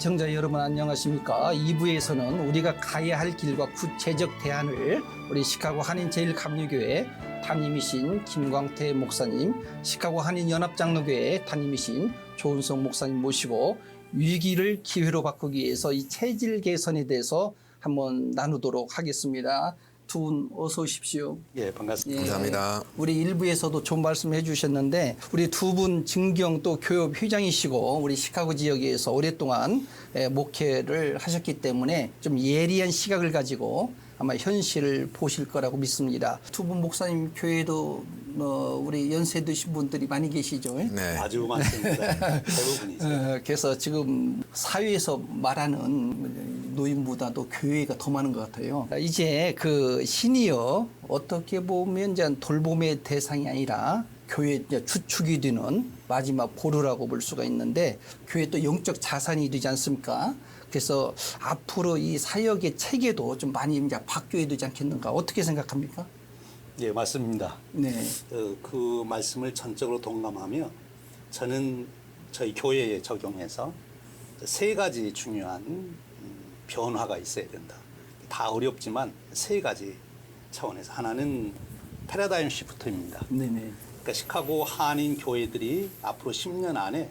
시청자 여러분 안녕하십니까? 2부에서는 우리가 가야 할 길과 구체적 대안을 우리 시카고 한인제일감리교회 담임이신 김광태 목사님, 시카고 한인연합장로교회 담임이신 조은성 목사님 모시고 위기를 기회로 바꾸기 위해서 이 체질 개선에 대해서 한번 나누도록 하겠습니다. 두 분 어서 오십시오. 예, 반갑습니다. 예, 감사합니다. 우리 일부에서도 좋은 말씀 해주셨는데 우리 두 분 증경 또 교협 회장이시고 우리 시카고 지역에서 오랫동안 목회를 하셨기 때문에 좀 예리한 시각을 가지고 아마 현실을 보실 거라고 믿습니다. 두 분 목사님 교회도 우리 연세 드신 분들이 많이 계시죠? 네. 아주 많습니다. 대부분이죠. 그래서 지금 사회에서 말하는 노인보다도 교회가 더 많은 것 같아요. 이제 그 시니어 어떻게 보면 이제 돌봄의 대상이 아니라 교회 이제 주축이 되는 마지막 보루라고 볼 수가 있는데 교회 또 영적 자산이 되지 않습니까? 그래서 앞으로 이 사역의 체계도 좀 많이 이제 바뀌어야 되지 않겠는가? 어떻게 생각합니까? 예, 맞습니다. 네. 그 말씀을 전적으로 동감하며 저는 저희 교회에 적용해서 세 가지 중요한 변화가 있어야 된다. 다 어렵지만 세 가지 차원에서 하나는 패러다임 시프트입니다. 네네. 그러니까 시카고 한인 교회들이 앞으로 10년 안에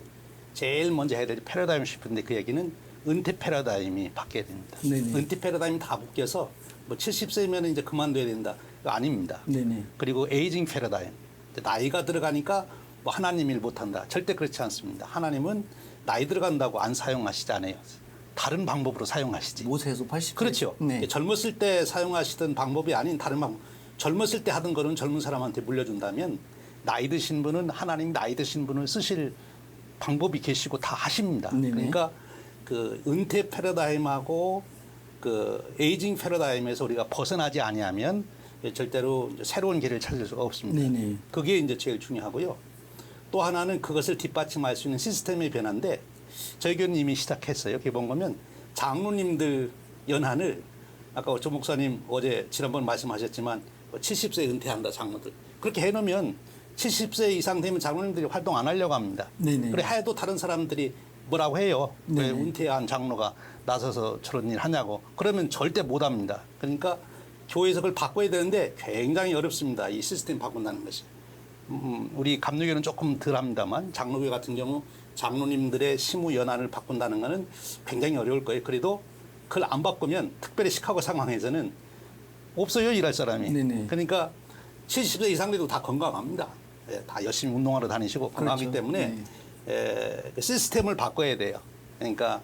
제일 먼저 해야 될 패러다임 시프트인데 그 얘기는 은퇴 패러다임이 바뀌어야 됩니다. 네네. 은퇴 패러다임이 다 묶여서 뭐 70세면 이제 그만둬야 된다. 그거 아닙니다. 네네. 그리고 에이징 패러다임. 나이가 들어가니까 뭐 하나님 일 못한다. 절대 그렇지 않습니다. 하나님은 나이 들어간다고 안 사용하시지 않아요. 다른 방법으로 사용하시지. 모세에서 80세. 그렇죠. 네. 젊었을 때 사용하시던 방법이 아닌 다른 방법. 젊었을 때 하던 거는 젊은 사람한테 물려준다면 나이 드신 분은 하나님 나이 드신 분을 쓰실 방법이 계시고 다 하십니다. 네네. 그러니까 그 은퇴 패러다임하고 그 에이징 패러다임에서 우리가 벗어나지 아니하면 절대로 새로운 길을 찾을 수가 없습니다. 네네. 그게 이제 제일 중요하고요. 또 하나는 그것을 뒷받침할 수 있는 시스템의 변화인데 저희 교회는 이미 시작했어요. 이렇게 본 거면 장로님들 연한을 아까 조 목사님 어제 지난번 말씀하셨지만 70세 은퇴한다 장로들 그렇게 해놓으면 70세 이상 되면 장로님들이 활동 안 하려고 합니다. 네네. 그래 해도 다른 사람들이 뭐라고 해요. 왜 네네. 은퇴한 장로가 나서서 저런 일 하냐고. 그러면 절대 못 합니다. 그러니까 교회에서 그걸 바꿔야 되는데 굉장히 어렵습니다. 이 시스템 바꾼다는 것이. 우리 감리교회는 조금 덜 합니다만 장로교회 같은 경우 장로님들의 시무 연한을 바꾼다는 것은 굉장히 어려울 거예요. 그래도 그걸 안 바꾸면 특별히 시카고 상황에서는 없어요. 일할 사람이. 네네. 그러니까 70세 이상 돼도 다 건강합니다. 예, 다 열심히 운동하러 다니시고 건강하기 그렇죠. 때문에 그 시스템을 바꿔야 돼요. 그러니까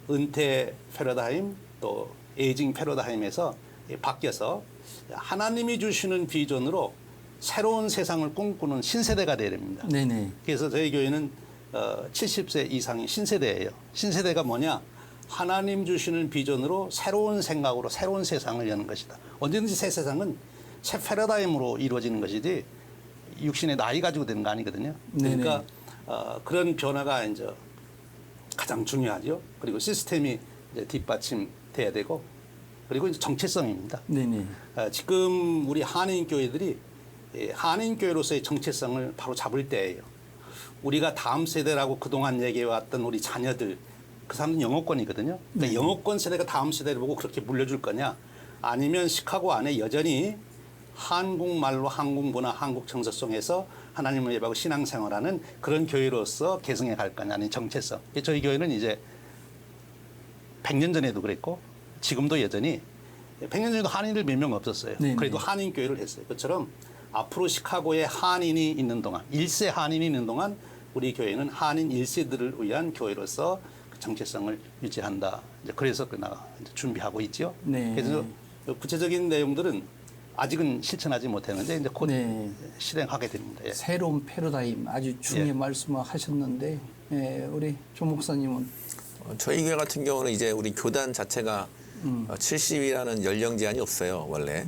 은퇴 패러다임 또 에이징 패러다임에서 바뀌어서 하나님이 주시는 비전으로 새로운 세상을 꿈꾸는 신세대가 되어야 됩니다. 네네. 그래서 저희 교회는 70세 이상이 신세대예요. 신세대가 뭐냐? 하나님 주시는 비전으로 새로운 생각으로 새로운 세상을 여는 것이다. 언제든지 새 세상은 새 패러다임으로 이루어지는 것이지 육신의 나이 가지고 되는 거 아니거든요. 그러니까 그런 변화가 이제 가장 중요하죠. 그리고 시스템이 이제 뒷받침돼야 되고 그리고 이제 정체성입니다. 네네. 지금 우리 한인 교회들이 한인 교회로서의 정체성을 바로 잡을 때예요. 우리가 다음 세대라고 그동안 얘기해왔던 우리 자녀들 그 사람은 영어권이거든요. 그러니까 영어권 세대가 다음 세대를 보고 그렇게 물려줄 거냐 아니면 시카고 안에 여전히 한국말로 한국 문화, 한국 정서성에서 하나님을 예배하고 신앙생활하는 그런 교회로서 개성해 갈 거냐 아니면 정체성. 저희 교회는 이제 100년 전에도 그랬고 지금도 여전히 100년 전에도 한인들 몇 명 없었어요. 네네. 그래도 한인 교회를 했어요. 그처럼 앞으로 시카고에 한인이 있는 동안 1세 한인이 있는 동안 우리 교회는 한인 1세들을 위한 교회로서 그 정체성을 유지한다. 이제 그래서 준비하고 있죠. 네. 그래서 구체적인 내용들은 아직은 실천하지 못했는데 이제 곧 네. 실행하게 됩니다. 예. 새로운 패러다임 아주 중요한 예. 말씀을 하셨는데 우리 조 목사님은 저희 교회 같은 경우는 이제 우리 교단 자체가 70이라는 연령 제한이 없어요, 원래.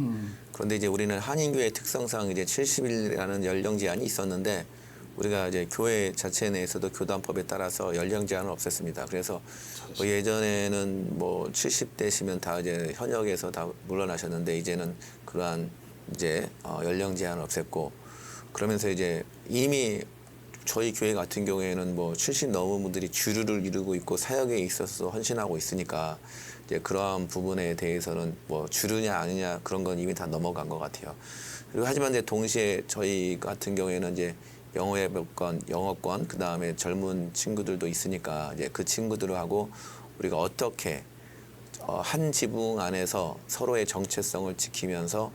그런데 이제 우리는 한인교회 특성상 이제 70이라는 연령 제한이 있었는데 우리가 이제 교회 자체 내에서도 교단법에 따라서 연령 제한을 없앴습니다. 그래서 뭐 예전에는 뭐 70대시면 다 이제 현역에서 다 물러나셨는데 이제는 그러한 이제 연령 제한을 없앴고 그러면서 이제 이미 저희 교회 같은 경우에는 뭐 70 넘은 분들이 주류를 이루고 있고 사역에 있어서 헌신하고 있으니까 이제 그러한 부분에 대해서는 뭐 주류냐 아니냐 그런 건 이미 다 넘어간 것 같아요. 그리고 하지만 이제 동시에 저희 같은 경우에는 이제 영어권, 그 다음에 젊은 친구들도 있으니까 이제 그 친구들하고 우리가 어떻게 한 지붕 안에서 서로의 정체성을 지키면서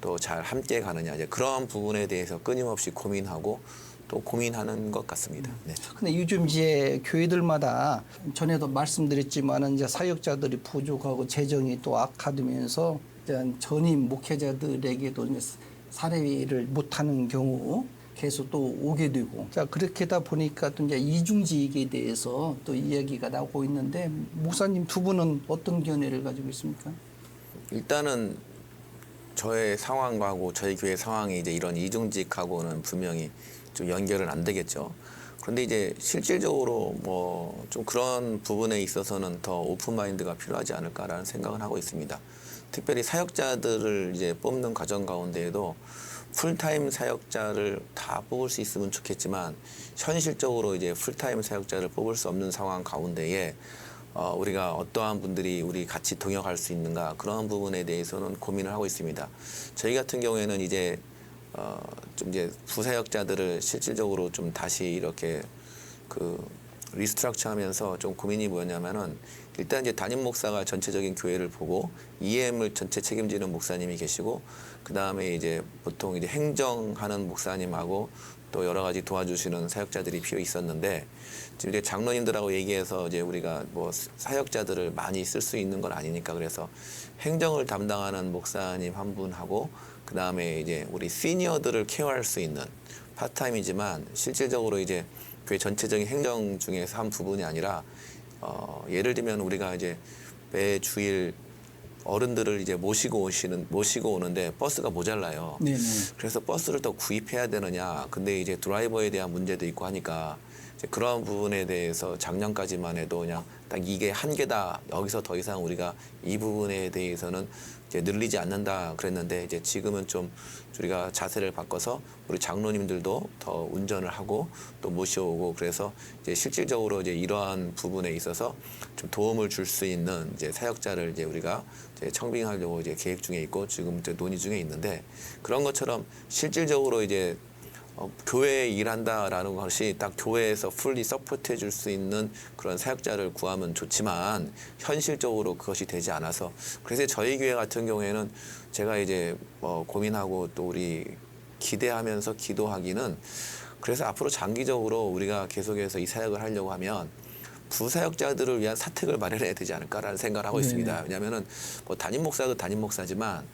또 잘 함께 가느냐 이제 그런 부분에 대해서 끊임없이 고민하고 또 고민하는 것 같습니다. 네. 근데 요즘 이제 교회들마다 전에도 말씀드렸지만은 이제 사역자들이 부족하고 재정이 또 악화되면서 이제 전임 목회자들에게도 이제 사례를 못하는 경우 계속 또 오게 되고, 자 그렇게다 보니까 또 이제 이중직에 대해서 또 이야기가 나오고 있는데, 목사님 두 분은 어떤 견해를 가지고 있습니까? 일단은 저의 상황하고 저희 교회 상황이 이제 이런 이중직하고는 분명히 좀 연결은 안 되겠죠. 그런데 이제 실질적으로 뭐 좀 그런 부분에 있어서는 더 오픈 마인드가 필요하지 않을까라는 생각을 하고 있습니다. 특별히 사역자들을 이제 뽑는 과정 가운데에도 풀타임 사역자를 다 뽑을 수 있으면 좋겠지만 현실적으로 이제 풀타임 사역자를 뽑을 수 없는 상황 가운데에 우리가 어떠한 분들이 우리 같이 동역할 수 있는가 그런 부분에 대해서는 고민을 하고 있습니다. 저희 같은 경우에는 이제 좀 이제 부사역자들을 실질적으로 좀 다시 이렇게 그 리스트럭처하면서 좀 고민이 뭐였냐면은 일단 이제 담임 목사가 전체적인 교회를 보고 EM을 전체 책임지는 목사님이 계시고 그 다음에 이제 보통 이제 행정하는 목사님하고 또 여러 가지 도와주시는 사역자들이 필요 있었는데 지금 이제 장로님들하고 얘기해서 이제 우리가 뭐 사역자들을 많이 쓸 수 있는 건 아니니까 그래서 행정을 담당하는 목사님 한 분하고 그 다음에 이제 우리 시니어들을 케어할 수 있는 파트타임이지만 실질적으로 이제 교회 전체적인 행정 중에서 한 부분이 아니라 예를 들면 우리가 이제 매 주일 어른들을 이제 모시고 오는데 버스가 모자라요. 네네. 그래서 버스를 더 구입해야 되느냐. 근데 이제 드라이버에 대한 문제도 있고 하니까 이제 그런 부분에 대해서 작년까지만 해도 그냥 딱 이게 한계다. 여기서 더 이상 우리가 이 부분에 대해서는 이제 늘리지 않는다 그랬는데 이제 지금은 좀 우리가 자세를 바꿔서 우리 장로님들도 더 운전을 하고 또 모셔오고 그래서 이제 실질적으로 이제 이러한 부분에 있어서 좀 도움을 줄 수 있는 이제 사역자를 이제 우리가 이제 청빙하려고 이제 계획 중에 있고 지금 이제 논의 중에 있는데 그런 것처럼 실질적으로 이제 교회에 일한다라는 것이 딱 교회에서 풀리 서포트해 줄 수 있는 그런 사역자를 구하면 좋지만 현실적으로 그것이 되지 않아서 그래서 저희 교회 같은 경우에는 제가 이제 고민하고 또 우리 기대하면서 기도하기는 그래서 앞으로 장기적으로 우리가 계속해서 이 사역을 하려고 하면 부사역자들을 위한 사택을 마련해야 되지 않을까라는 생각을 하고 있습니다. 왜냐하면은 뭐 담임 목사도 담임 목사지만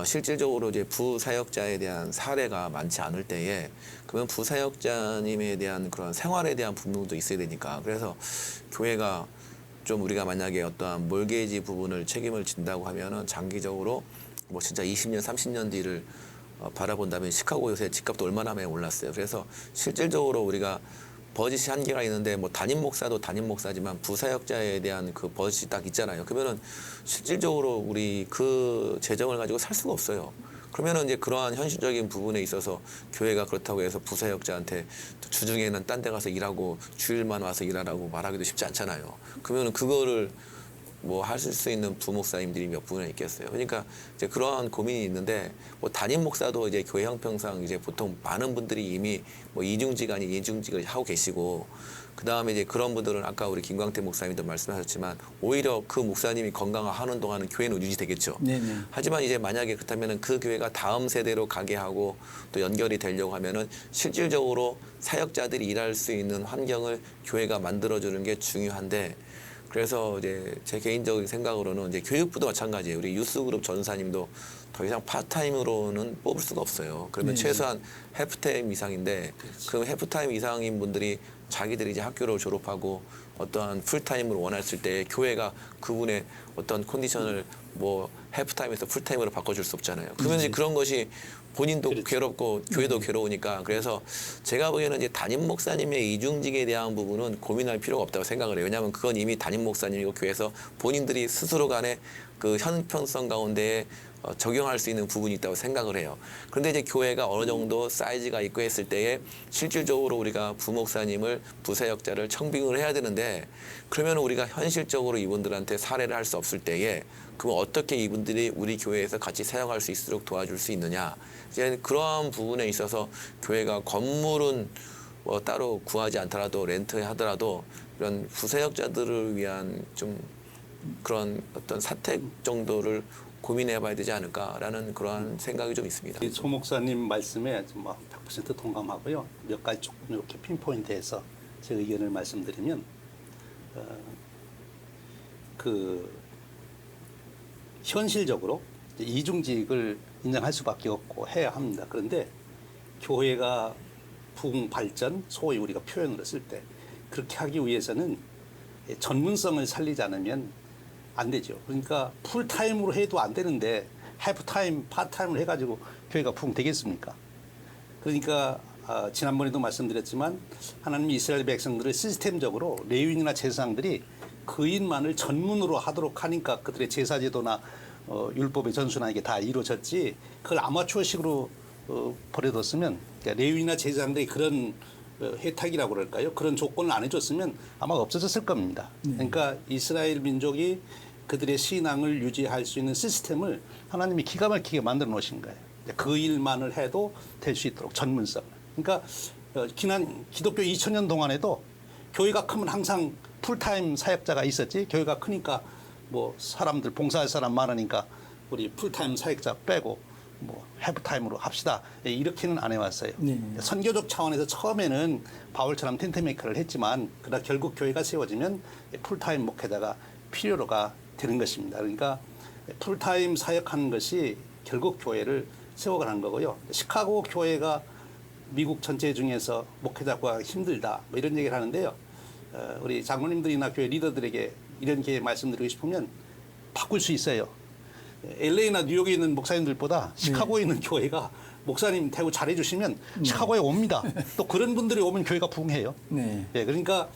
실질적으로 이제 부사역자에 대한 사례가 많지 않을 때에 그러면 부사역자님에 대한 그런 생활에 대한 부분도 있어야 되니까 그래서 교회가 좀 우리가 만약에 어떠한 몰게이지 부분을 책임을 진다고 하면은 장기적으로 뭐 진짜 20년, 30년 뒤를 바라본다면 시카고 요새 집값도 얼마나 많이 올랐어요. 그래서 실질적으로 우리가 버짓이 한계가 있는데 뭐 담임 목사도 담임 목사지만 부사역자에 대한 그 버짓이 딱 있잖아요. 그러면은 실질적으로 우리 그 재정을 가지고 살 수가 없어요. 그러면은 이제 그러한 현실적인 부분에 있어서 교회가 그렇다고 해서 부사역자한테 주중에는 딴 데 가서 일하고 주일만 와서 일하라고 말하기도 쉽지 않잖아요. 그러면은 그거를 뭐 하실 수 있는 부목사님들이 몇 분이나 있겠어요. 그러니까 이제 그러한 고민이 있는데 뭐 담임 목사도 이제 교회 형평상 이제 보통 많은 분들이 이미 뭐 이중직 아닌 이중직을 하고 계시고 그 다음에 이제 그런 분들은 아까 우리 김광태 목사님도 말씀하셨지만 오히려 그 목사님이 건강하는 동안은 교회는 유지되겠죠. 네네. 하지만 이제 만약에 그렇다면은 그 교회가 다음 세대로 가게 하고 또 연결이 되려고 하면은 실질적으로 사역자들이 일할 수 있는 환경을 교회가 만들어주는 게 중요한데 그래서 이제 제 개인적인 생각으로는 이제 교육부도 마찬가지예요. 우리 유스그룹 전사님도 더 이상 파트타임으로는 뽑을 수가 없어요. 그러면 최소한 해프타임 이상인데 그 해프타임 이상인 분들이 자기들이 이제 학교를 졸업하고 어떠한 풀타임으로 원했을 때 교회가 그분의 어떤 컨디션을 뭐 해프타임에서 풀타임으로 바꿔줄 수 없잖아요. 그러면 이제 그런 것이 본인도 괴롭고 교회도 괴로우니까 그래서 제가 보기에는 이제 담임 목사님의 이중직에 대한 부분은 고민할 필요가 없다고 생각을 해요. 왜냐하면 그건 이미 담임 목사님이고 교회에서 본인들이 스스로 간에 그 형평성 가운데에 적용할 수 있는 부분이 있다고 생각을 해요. 그런데 이제 교회가 어느 정도 사이즈가 있고 했을 때에 실질적으로 우리가 부목사님을 부사역자를 청빙을 해야 되는데 그러면 우리가 현실적으로 이분들한테 사례를 할 수 없을 때에 그럼 어떻게 이분들이 우리 교회에서 같이 사역할 수 있도록 도와줄 수 있느냐. 이제 그러한 부분에 있어서 교회가 건물은 뭐 따로 구하지 않더라도 렌트하더라도 이런 부사역자들을 위한 좀 그런 어떤 사택 정도를 고민해봐야 되지 않을까라는 그러한 생각이 좀 있습니다. 이 조 목사님 말씀에 100% 동감하고요. 몇 가지 조금 이렇게 핀포인트해서 제 의견을 말씀드리면 그 현실적으로 이중직을 인정할 수밖에 없고 해야 합니다. 그런데 교회가 부흥 발전, 소위 우리가 표현으로 쓸 때 그렇게 하기 위해서는 전문성을 살리지 않으면 안 되죠. 그러니까 풀타임으로 해도 안 되는데 하프타임, 파타임을 해가지고 교회가 부흥되겠습니까? 그러니까 지난번에도 말씀드렸지만 하나님이 이스라엘 백성들을 시스템적으로 레위인이나 제사장들이 그인만을 전문으로 하도록 하니까 그들의 제사제도나 율법의 전수나 이게 다 이루어졌지 그걸 아마추어식으로 버려뒀으면 그러니까 레위인이나 제사장들이 그런 혜택이라고 그럴까요? 그런 조건을 안 해줬으면 아마 없어졌을 겁니다. 그러니까 이스라엘 민족이 그들의 신앙을 유지할 수 있는 시스템을 하나님이 기가 막히게 만들어 놓으신 거예요. 그 일만을 해도 될 수 있도록 전문성. 그러니까 지난 기독교 2000년 동안에도 교회가 크면 항상 풀타임 사역자가 있었지. 교회가 크니까 뭐 사람들 봉사할 사람 많으니까 우리 풀타임 사역자 빼고 뭐 해프타임으로 합시다. 이렇게는 안 해왔어요. 네. 선교적 차원에서 처음에는 바울처럼 텐트메이커를 했지만 그러나 결국 교회가 세워지면 풀타임 목회자가 필요로가 되는 것입니다. 그러니까 풀타임 사역하는 것이 결국 교회를 세워가는 거고요. 시카고 교회가 미국 전체 중에서 목회자 구하기 힘들다 뭐 이런 얘기를 하는데요. 우리 장로님들이나 교회 리더들에게 이런 게 말씀드리고 싶으면 바꿀 수 있어요. LA나 뉴욕에 있는 목사님들보다 시카고에 있는 교회가 목사님 대우 잘해주시면 시카고에 옵니다. 또 그런 분들이 오면 교회가 부흥해요. 네. 그러니까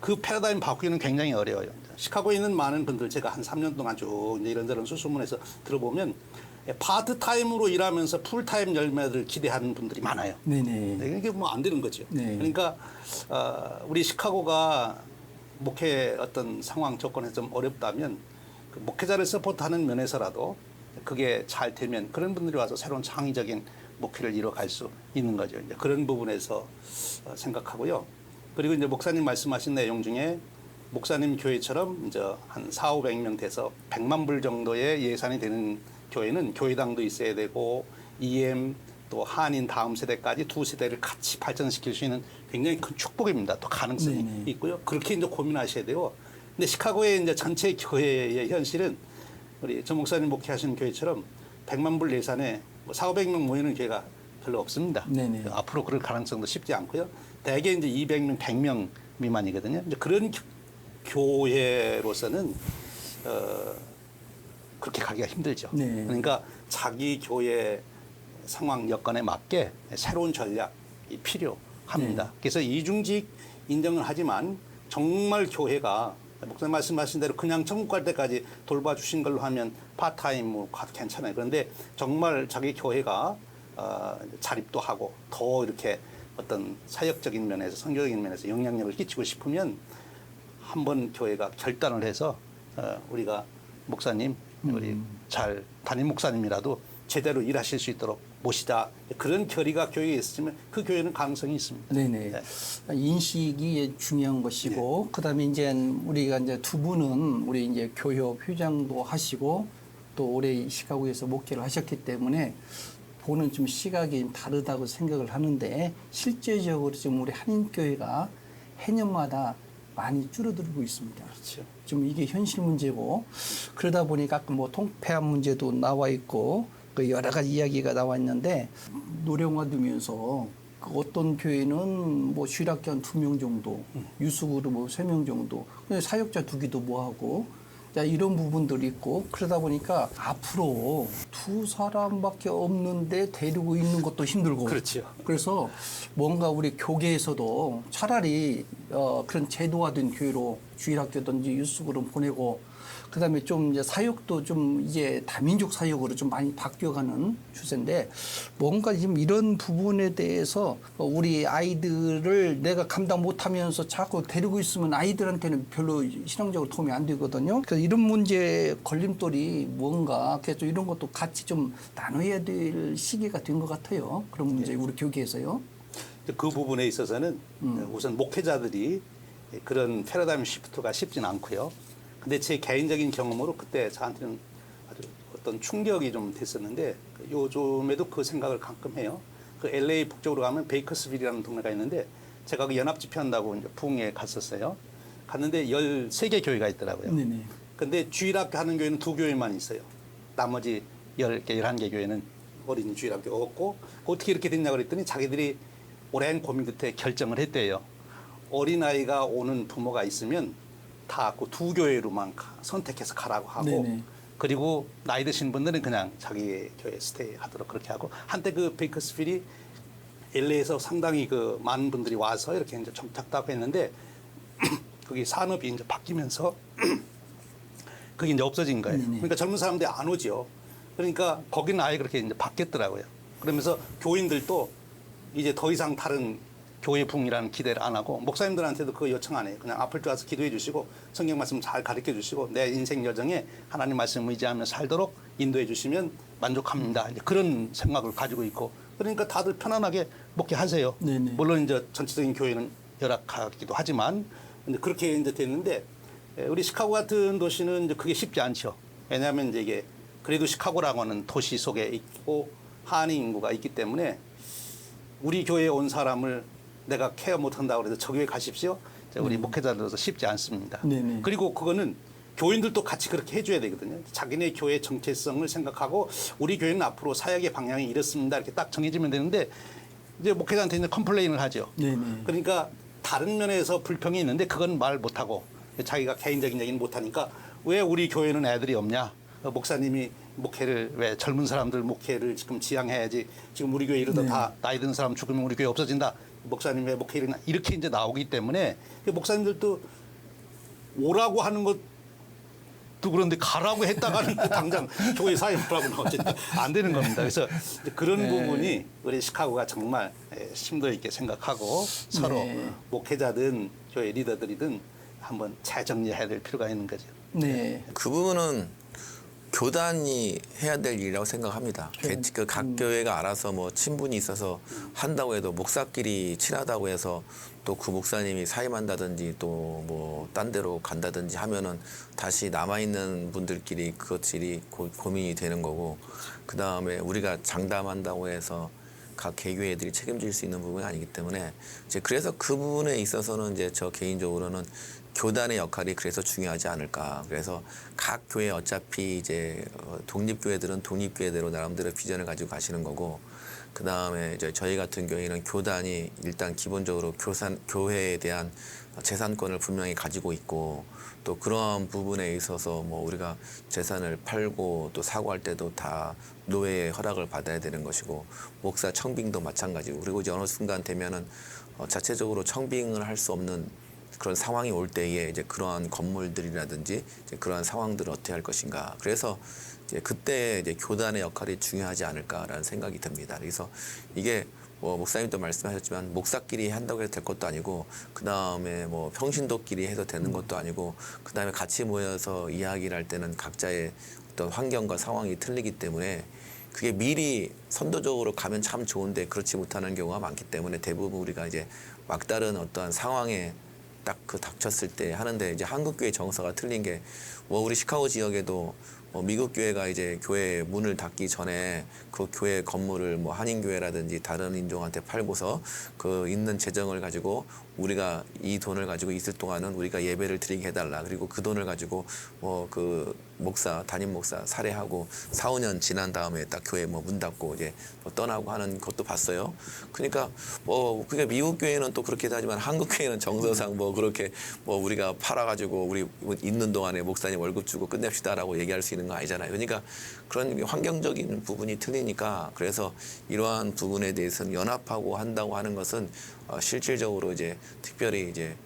그 패러다임 바꾸기는 굉장히 어려워요. 시카고에 있는 많은 분들 제가 한 3년 동안 쭉 이런저런 수소문에서 들어보면 파트타임으로 일하면서 풀타임 열매를 기대하는 분들이 많아요. 네네. 이게 뭐 안 되는 거죠. 네. 그러니까 우리 시카고가 목회 어떤 상황 조건에서 좀 어렵다면 그 목회자를 서포트하는 면에서라도 그게 잘 되면 그런 분들이 와서 새로운 창의적인 목회를 이뤄갈 수 있는 거죠. 이제 그런 부분에서 생각하고요. 그리고 이제 목사님 말씀하신 내용 중에 목사님 교회처럼 이제 한 4,500명 돼서 100만 불 정도의 예산이 되는 교회는 교회당도 있어야 되고 EM 또 한인 다음 세대까지 두 세대를 같이 발전시킬 수 있는 굉장히 큰 축복입니다. 또 가능성이 네네. 있고요. 그렇게 이제 고민하셔야 되고. 근데 시카고의 이제 전체 교회의 현실은 우리 정 목사님 목회하시는 교회처럼 100만 불 예산에 뭐 4,500명 모이는 교회가 별로 없습니다. 네네. 앞으로 그럴 가능성도 쉽지 않고요. 대개 이제 200명, 100명 미만이거든요. 이제 그런 교회로서는 그렇게 가기가 힘들죠. 네. 그러니까 자기 교회 상황 여건에 맞게 새로운 전략이 필요합니다. 네. 그래서 이중직 인정을 하지만 정말 교회가 목사님 말씀하신 대로 그냥 천국 갈 때까지 돌봐주신 걸로 하면 파타임으로 가도 괜찮아요. 그런데 정말 자기 교회가 자립도 하고 더 이렇게 어떤 사역적인 면에서 선교적인 면에서 영향력을 끼치고 싶으면 한번 교회가 결단을 해서 우리가 목사님 우리 잘 담임 목사님이라도 제대로 일하실 수 있도록 모시자. 그런 결의가 교회에 있으면 그 교회는 가능성이 있습니다. 네네. 네. 인식이 중요한 것이고, 그다음에 이제 우리가 이제 두 분은 우리 이제 교협 회장도 하시고 또 올해 시카고에서 목회를 하셨기 때문에 보는 좀 시각이 좀 다르다고 생각을 하는데 실제적으로 지금 우리 한인교회가 해년마다 많이 줄어들고 있습니다. 그렇죠. 좀 이게 현실 문제고 그러다 보니까 아까 뭐 통폐합 문제도 나와 있고 그 여러 가지 이야기가 나와 있는데 노령화되면서 그 어떤 교회는 뭐 주일학교 한 2명 정도, 유숙으로 뭐 3명 정도, 사역자 두기도 뭐하고 자, 이런 부분들이 있고 그러다 보니까 앞으로 2사람밖에 없는데 데리고 있는 것도 힘들고 그렇죠. 그래서 뭔가 우리 교계에서도 차라리 그런 제도화된 교회로 주일학교든지 유숙으로 보내고 그다음에 좀 이제 사역도 좀 이제 다민족 사역으로 좀 많이 바뀌어가는 추세인데 뭔가 지금 이런 부분에 대해서 우리 아이들을 내가 감당 못하면서 자꾸 데리고 있으면 아이들한테는 별로 신앙적으로 도움이 안 되거든요. 그래서 이런 문제 걸림돌이 뭔가 그래서 이런 것도 같이 좀 나눠야 될 시기가 된 것 같아요. 그런 문제 우리 교계에서요. 그 부분에 있어서는 우선 목회자들이 그런 패러다임 시프트가 쉽지는 않고요. 근데 제 개인적인 경험으로 그때 저한테는 아주 어떤 충격이 좀 됐었는데 요즘에도 그 생각을 가끔 해요. 그 LA 북쪽으로 가면 베이커스빌이라는 동네가 있는데 제가 그 연합 집회한다고 이제 부흥에 갔었어요. 갔는데 13개 교회가 있더라고요. 네네. 근데 주일학교 하는 교회는 2교회만 있어요. 나머지 10개, 11개 교회는 어린이 주일학교 없고 어떻게 이렇게 됐냐고 그랬더니 자기들이 오랜 고민 끝에 결정을 했대요. 어린아이가 오는 부모가 있으면 다 그 2교회로만 선택해서 가라고 하고 네네. 그리고 나이 드신 분들은 그냥 자기 교회 스테이 하도록 그렇게 하고 한때 그 베이커스필이 LA에서 상당히 그 많은 분들이 와서 이렇게 이제 정착하고 했는데 그게 산업이 이제 바뀌면서 그게 이제 없어진 거예요. 네네. 그러니까 젊은 사람들이 안 오죠. 그러니까 거기는 아예 그렇게 이제 바뀌었더라고요. 그러면서 교인들도 이제 더 이상 다른 교회 부흥이라는 기대를 안 하고 목사님들한테도 그 요청 안 해요. 그냥 앞을 쫙서 기도해 주시고 성경 말씀 잘 가르쳐 주시고 내 인생 여정에 하나님 말씀 의지하며 살도록 인도해 주시면 만족합니다. 이제 그런 생각을 가지고 있고 그러니까 다들 편안하게 목회하세요. 네네. 물론 이제 전체적인 교회는 열악하기도 하지만 근데 그렇게 이제 됐는데 우리 시카고 같은 도시는 이제 그게 쉽지 않죠. 왜냐하면 이제 이게 그래도 시카고라고 하는 도시 속에 있고 한인 인구가 있기 때문에 우리 교회에 온 사람을 내가 케어 못한다고 해서 저 교회 가십시오. 우리 목회자들로서 쉽지 않습니다. 네네. 그리고 그거는 교인들도 같이 그렇게 해줘야 되거든요. 자기네 교회 정체성을 생각하고 우리 교회는 앞으로 사역의 방향이 이렇습니다. 이렇게 딱 정해지면 되는데 이제 목회자한테 이제 컴플레인을 하죠. 네네. 그러니까 다른 면에서 불평이 있는데 그건 말 못하고 자기가 개인적인 얘기는 못하니까 왜 우리 교회는 애들이 없냐. 목사님이 목회를 왜 젊은 사람들 목회를 지금 지향해야지 지금 우리 교회 이러다 네. 다 나이 든 사람 죽으면 우리 교회 없어진다. 목사님의 목회를 이렇게 이제 나오기 때문에 목사님들도 오라고 하는 것도 그런데 가라고 했다가는 당장 교회 사임하라고 어쨌든 안 되는 겁니다. 그래서 그런 네. 부분이 우리 시카고가 정말 심도 있게 생각하고 서로 네. 목회자든 교회 리더들이든 한번 재정리해야 될 필요가 있는 거죠. 네. 그 부분은 교단이 해야 될 일이라고 생각합니다. 각 교회가 알아서 뭐 친분이 있어서 한다고 해도 목사끼리 친하다고 해서 또 그 목사님이 사임한다든지 또 뭐 딴 데로 간다든지 하면은 다시 남아있는 분들끼리 그것들이 고민이 되는 거고 그 다음에 우리가 장담한다고 해서 각 개교회들이 책임질 수 있는 부분이 아니기 때문에 이제 그래서 그 부분에 있어서는 이제 저 개인적으로는 교단의 역할이 그래서 중요하지 않을까. 그래서 각 교회 어차피 이제 독립교회들은 독립교회대로 나름대로 비전을 가지고 가시는 거고, 그 다음에 이제 저희 같은 교회는 교단이 일단 기본적으로 교회에 대한 재산권을 분명히 가지고 있고, 또 그러한 부분에 있어서 뭐 우리가 재산을 팔고 또 사고할 때도 다 노예의 허락을 받아야 되는 것이고, 목사 청빙도 마찬가지고, 그리고 이제 어느 순간 되면은 자체적으로 청빙을 할 수 없는 그런 상황이 올 때에 이제 그러한 건물들이라든지 이제 그러한 상황들을 어떻게 할 것인가. 그래서 이제 그때 이제 교단의 역할이 중요하지 않을까라는 생각이 듭니다. 그래서 이게 뭐 목사님도 말씀하셨지만 목사끼리 한다고 해도 될 것도 아니고 그 다음에 뭐 평신도끼리 해도 되는 것도 아니고 그 다음에 같이 모여서 이야기를 할 때는 각자의 어떤 환경과 상황이 틀리기 때문에 그게 미리 선도적으로 가면 참 좋은데 그렇지 못하는 경우가 많기 때문에 대부분 우리가 이제 막다른 어떠한 상황에 딱 그 닥쳤을 때 하는데 이제 한국 교회 정서가 틀린 게 뭐 우리 시카고 지역에도 미국 교회가 이제 교회 문을 닫기 전에 그 교회 건물을 뭐 한인 교회라든지 다른 인종한테 팔고서 그 있는 재정을 가지고 우리가 이 돈을 가지고 있을 동안은 우리가 예배를 드리게 해달라. 그리고 그 돈을 가지고 뭐 그 목사 담임 목사 살해하고 4, 5년 지난 다음에 딱 교회 뭐 문 닫고 이제 뭐 떠나고 하는 것도 봤어요. 그러니까 뭐 그게 미국 교회는 또 그렇게 하지만 한국 교회는 정서상 뭐 그렇게 뭐 우리가 팔아가지고 우리 있는 동안에 목사님 월급 주고 끝냅시다라고 얘기할 수 있는 거 아니잖아요. 그러니까 그런 환경적인 부분이 틀리니까 그래서 이러한 부분에 대해서는 연합하고 한다고 하는 것은 실질적으로 이제 특별히 이제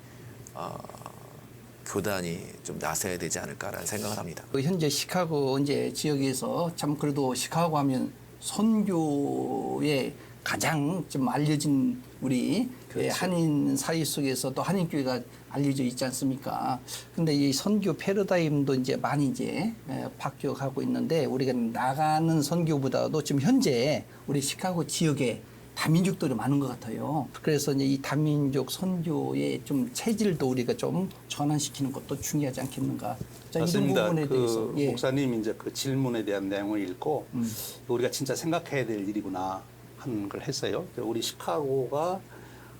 교단이 좀 나서야 되지 않을까라는 생각을 합니다. 현재 시카고 이제 지역에서 참 그래도 시카고 하면 선교에 가장 좀 알려진 우리 그렇죠. 한인 사회 속에서도 한인교회가 알려져 있지 않습니까? 근데 이 선교 패러다임도 이제 많이 이제 바뀌어가고 있는데 우리가 나가는 선교보다도 지금 현재 우리 시카고 지역에 다민족들이 많은 것 같아요. 그래서 이제 이 다민족 선교의 좀 체질도 우리가 좀 전환시키는 것도 중요하지 않겠는가. 자, 이런 맞습니다. 부분에 대해서 예. 목사님 이제 그 질문에 대한 내용을 읽고 우리가 진짜 생각해야 될 일이구나 하는 걸 했어요. 우리 시카고가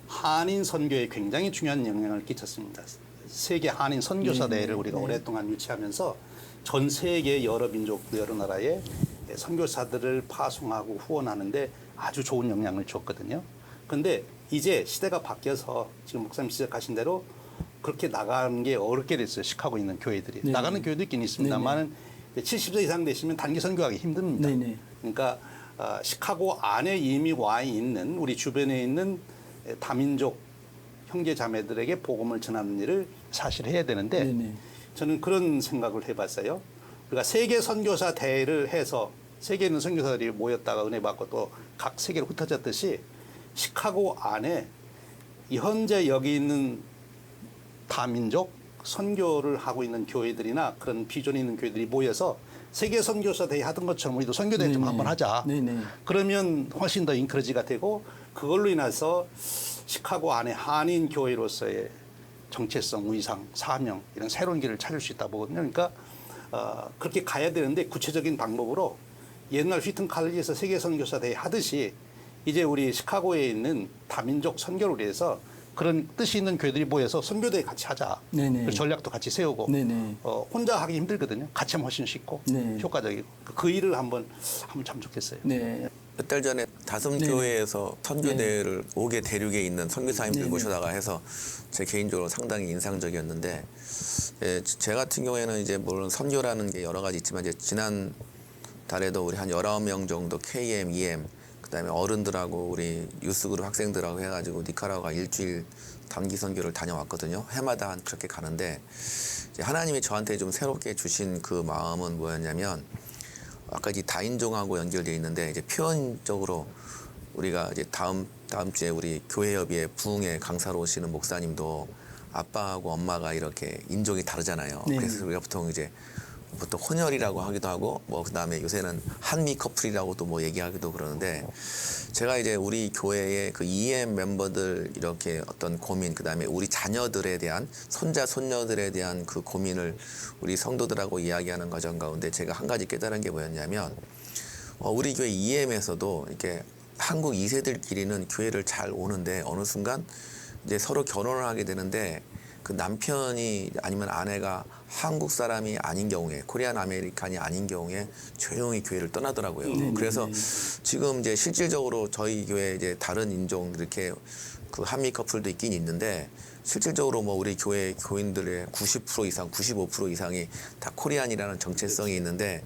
한인 선교에 굉장히 중요한 영향을 끼쳤습니다. 세계 한인 선교사 네, 대회를 우리가 네. 오랫동안 유치하면서 전 세계 여러 민족 여러 나라의 선교사들을 파송하고 후원하는데 아주 좋은 영향을 줬거든요. 그런데 이제 시대가 바뀌어서 지금 목사님 지적하신 대로 그렇게 나가는 게 어렵게 됐어요. 시카고에 있는 교회들이. 네. 나가는 교회도 있긴 있습니다만 70세 이상 되시면 단기 선교하기 힘듭니다. 네네. 그러니까 시카고 안에 이미 와 있는 우리 주변에 있는 다민족 형제 자매들에게 복음을 전하는 일을 사실 해야 되는데 네네. 저는 그런 생각을 해봤어요. 우리가 세계 선교사 대회를 해서 세계에 있는 선교사들이 모였다가 은혜 받고 또 각 세계로 흩어졌듯이 시카고 안에 현재 여기 있는 다민족 선교를 하고 있는 교회들이나 그런 비전이 있는 교회들이 모여서 세계 선교사 대회 하던 것처럼 우리도 선교 대회 좀 네네. 한번 하자. 네네. 그러면 훨씬 더 인크레지가 되고 그걸로 인해서 시카고 안에 한인 교회로서의 정체성, 위상, 사명 이런 새로운 길을 찾을 수 있다 보거든요. 그러니까 그렇게 가야 되는데 구체적인 방법으로 옛날 휘튼 칼리지에서 세계 선교사 대회 하듯이 이제 우리 시카고에 있는 다민족 선교를 위해서 그런 뜻이 있는 교회들이 모여서 선교대회 같이 하자. 네네. 그리고 전략도 같이 세우고 네네. 혼자 하기 힘들거든요. 같이 하면 훨씬 쉽고 네. 효과적이고 그 일을 한번 하면 참 좋겠어요. 네. 몇 달 전에 다솜교회에서 선교대회를 5개 대륙에 있는 선교사님들 네네. 모셔다가 해서 제 개인적으로 상당히 인상적이었는데 예, 제 같은 경우에는 이제 물론 선교라는 게 여러 가지 있지만 이제 지난 달에도 우리 한 19명 정도 KM, EM 그다음에 어른들하고 우리 유스그룹 학생들하고 해가지고 니카라과 일주일 단기 선교를 다녀왔거든요. 해마다 그렇게 가는데 이제 하나님이 저한테 좀 새롭게 주신 그 마음은 뭐였냐면 아까 이 다인종하고 연결되어 있는데 이제 표현적으로 우리가 이제 다음 주에 우리 교회협의회 부흥회 강사로 오시는 목사님도 아빠하고 엄마가 이렇게 인종이 다르잖아요. 네. 그래서 우리가 보통 혼혈이라고 하기도 하고 뭐 그다음에 요새는 한미 커플이라고도 뭐 얘기하기도 그러는데 제가 이제 우리 교회의 그 EM 멤버들 이렇게 어떤 고민 그다음에 우리 자녀들에 대한 손자 손녀들에 대한 그 고민을 우리 성도들하고 이야기하는 과정 가운데 제가 한 가지 깨달은 게 뭐였냐면 우리 교회 EM에서도 이렇게 한국 2세들끼리는 교회를 잘 오는데 어느 순간 이제 서로 결혼을 하게 되는데 그 남편이 아니면 아내가 한국 사람이 아닌 경우에 코리안 아메리칸이 아닌 경우에 조용히 교회를 떠나더라고요. 그래서 지금 이제 실질적으로 저희 교회 이제 다른 인종 이렇게 그 한미 커플도 있긴 있는데 실질적으로 뭐 우리 교회 교인들의 90% 이상, 95% 이상이 다 코리안이라는 정체성이 있는데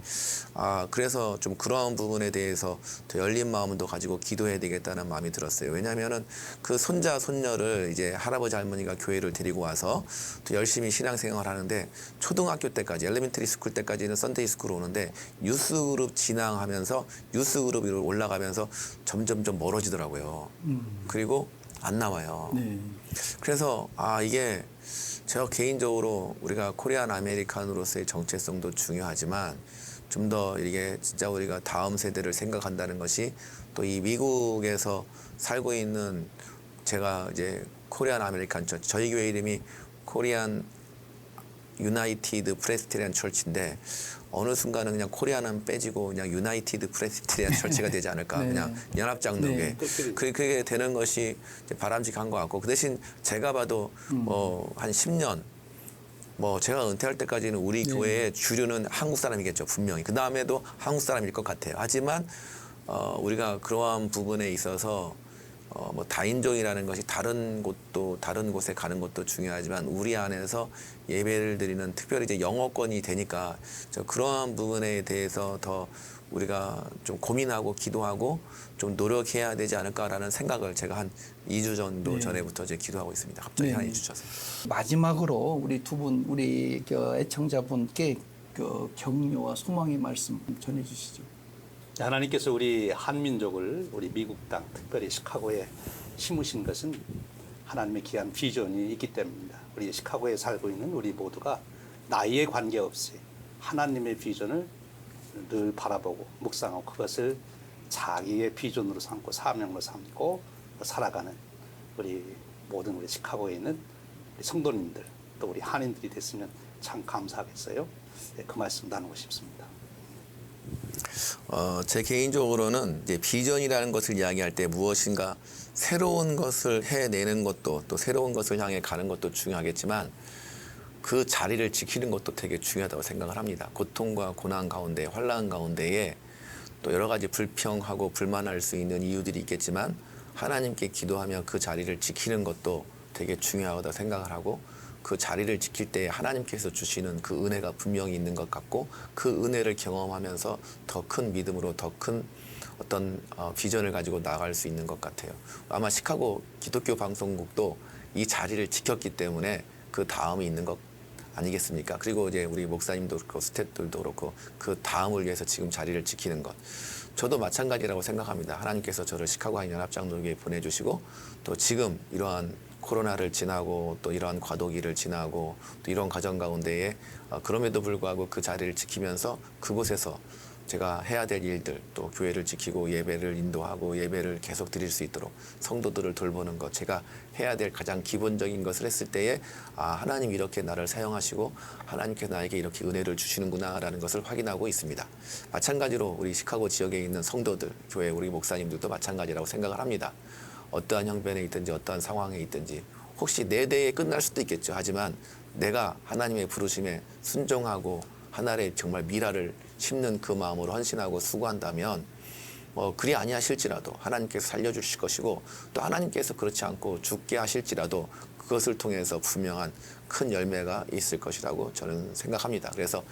그래서 좀 그러한 부분에 대해서 더 열린 마음도 가지고 기도해야 되겠다는 마음이 들었어요. 왜냐하면은 그 손자 손녀를 이제 할아버지 할머니가 교회를 데리고 와서 또 열심히 신앙생활을 하는데 초등학교 때까지 엘레멘터리 스쿨 때까지는 썬데이 스쿨로 오는데 유스그룹 진행하면서 유스그룹으로 올라가면서 점점 좀 멀어지더라고요. 그리고 안 나와요. 네. 그래서 이게 제가 개인적으로 우리가 코리안 아메리칸으로서의 정체성도 중요하지만 좀 더 이게 진짜 우리가 다음 세대를 생각한다는 것이 또 이 미국에서 살고 있는 제가 이제 코리안 아메리칸 저희 교회 이름이 코리안 유나이티드 프레스티리안 철치인데 어느 순간은 그냥 코리아는 빼지고 그냥 유나이티드 프레스티리안 철치가 되지 않을까. 네. 그냥 연합장로교회. 네. 그렇게 되는 것이 이제 바람직한 것 같고 그 대신 제가 봐도 한 10년 제가 은퇴할 때까지는 우리 교회의 주류는 한국 사람이겠죠. 분명히. 그 다음에도 한국 사람일 것 같아요. 하지만 우리가 그러한 부분에 있어서 다인종이라는 것이 다른 곳에 가는 것도 중요하지만 우리 안에서 예배를 드리는 특별히 이제 영어권이 되니까 그러한 부분에 대해서 더 우리가 좀 고민하고 기도하고 좀 노력해야 되지 않을까라는 생각을 제가 한 2주 정도 전에부터 이제 기도하고 있습니다. 갑자기 하나님 주셔서. 마지막으로 우리 두 분, 우리 애청자분께 격려와 소망의 말씀 전해주시죠. 하나님께서 우리 한민족을 우리 미국 땅 특별히 시카고에 심으신 것은 하나님의 귀한 비전이 있기 때문입니다. 우리 시카고에 살고 있는 우리 모두가 나이에 관계없이 하나님의 비전을 늘 바라보고 묵상하고 그것을 자기의 비전으로 삼고 사명으로 삼고 살아가는 우리 모든 우리 시카고에 있는 우리 성도님들 또 우리 한인들이 됐으면 참 감사하겠어요. 네, 그 말씀 나누고 싶습니다. 제 개인적으로는 이제 비전이라는 것을 이야기할 때 무엇인가 새로운 것을 해내는 것도 또 새로운 것을 향해 가는 것도 중요하겠지만 그 자리를 지키는 것도 되게 중요하다고 생각을 합니다. 고통과 고난 가운데 환난 가운데에 또 여러 가지 불평하고 불만할 수 있는 이유들이 있겠지만 하나님께 기도하며 그 자리를 지키는 것도 되게 중요하다고 생각을 하고 그 자리를 지킬 때 하나님께서 주시는 그 은혜가 분명히 있는 것 같고 그 은혜를 경험하면서 더 큰 믿음으로 더 큰 어떤 비전을 가지고 나아갈 수 있는 것 같아요. 아마 시카고 기독교 방송국도 이 자리를 지켰기 때문에 그 다음이 있는 것 아니겠습니까? 그리고 이제 우리 목사님도 그렇고 스태프들도 그렇고 그 다음을 위해서 지금 자리를 지키는 것. 저도 마찬가지라고 생각합니다. 하나님께서 저를 시카고 한인 연합장로교회에 보내주시고 또 지금 이러한 코로나를 지나고 또 이러한 과도기를 지나고 또 이런 과정 가운데에 그럼에도 불구하고 그 자리를 지키면서 그곳에서 제가 해야 될 일들 또 교회를 지키고 예배를 인도하고 예배를 계속 드릴 수 있도록 성도들을 돌보는 것 제가 해야 될 가장 기본적인 것을 했을 때에 하나님 이렇게 나를 사용하시고 하나님께서 나에게 이렇게 은혜를 주시는구나라는 것을 확인하고 있습니다. 마찬가지로 우리 시카고 지역에 있는 성도들 교회 우리 목사님들도 마찬가지라고 생각을 합니다. 어떠한 형편에 있든지 어떠한 상황에 있든지 혹시 내 대에 끝날 수도 있겠죠. 하지만 내가 하나님의 부르심에 순종하고 하나의 정말 미라를 심는 그 마음으로 헌신하고 수고한다면 그리 아니하실지라도 하나님께서 살려주실 것이고 또 하나님께서 그렇지 않고 죽게 하실지라도 그것을 통해서 분명한 큰 열매가 있을 것이라고 저는 생각합니다. 그래서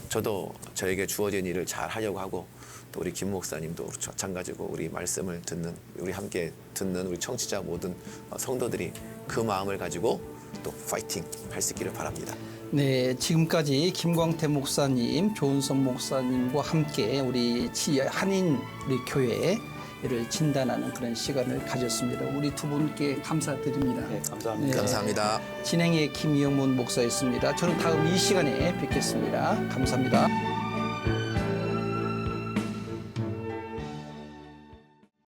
저도 저에게 주어진 일을 잘 하려고 하고 또 우리 김 목사님도 마찬가지고 우리 말씀을 듣는 우리 함께 듣는 우리 청취자 모든 성도들이 그 마음을 가지고 또 파이팅 할 수 있기를 바랍니다. 네, 지금까지 김광태 목사님, 조은성 목사님과 함께 우리 한인 우리 교회를 진단하는 그런 시간을 가졌습니다. 우리 두 분께 감사드립니다. 네, 감사합니다. 네. 감사합니다. 진행의 김영문 목사였습니다. 저는 다음 이 시간에 뵙겠습니다. 감사합니다.